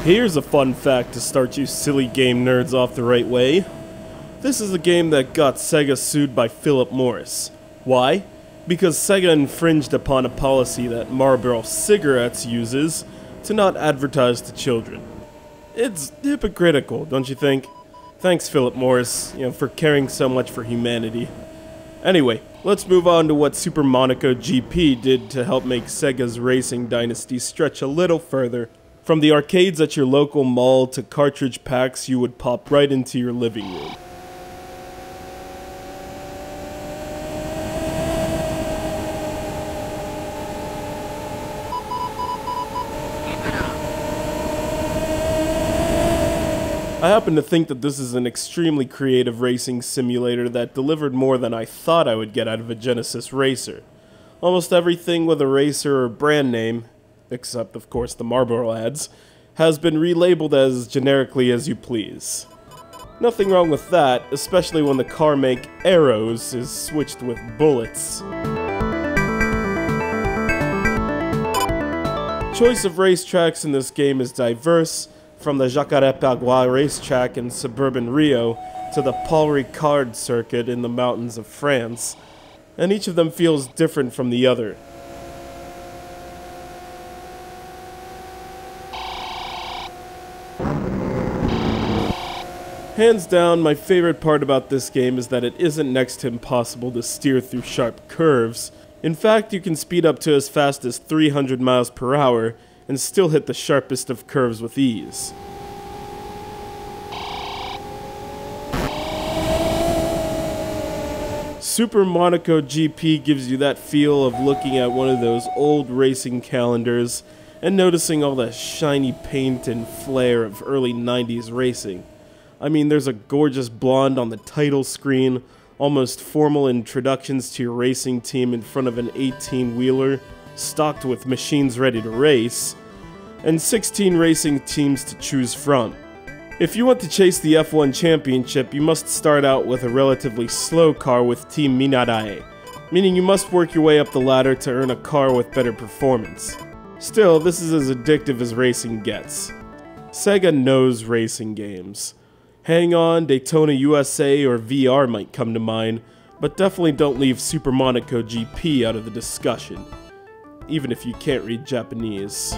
Here's a fun fact to start you silly game nerds off the right way. This is a game that got Sega sued by Philip Morris. Why? Because Sega infringed upon a policy that Marlboro cigarettes uses to not advertise to children. It's hypocritical, don't you think? Thanks, Philip Morris, for caring so much for humanity. Anyway, let's move on to what Super Monaco GP did to help make Sega's racing dynasty stretch a little further. From the arcades at your local mall to cartridge packs you would pop right into your living room. I happen to think that this is an extremely creative racing simulator that delivered more than I thought I would get out of a Genesis racer. Almost everything with a racer or brand name, except of course the Marlboro ads, has been relabeled as generically as you please. Nothing wrong with that, especially when the car make arrows is switched with bullets. Choice of racetracks in this game is diverse, from the Jacaré-Pagua racetrack in suburban Rio to the Paul Ricard circuit in the mountains of France, and each of them feels different from the other. Hands down, my favorite part about this game is that it isn't next to impossible to steer through sharp curves. In fact, you can speed up to as fast as 300 miles per hour and still hit the sharpest of curves with ease. Super Monaco GP gives you that feel of looking at one of those old racing calendars and noticing all the shiny paint and flair of early 90s racing. I mean, there's a gorgeous blonde on the title screen, almost formal introductions to your racing team in front of an 18-wheeler, stocked with machines ready to race, and 16 racing teams to choose from. If you want to chase the F1 championship, you must start out with a relatively slow car with Team Minarae, meaning you must work your way up the ladder to earn a car with better performance. Still, this is as addictive as racing gets. Sega knows racing games. Hang On, Daytona USA, or VR might come to mind, but definitely don't leave Super Monaco GP out of the discussion, even if you can't read Japanese.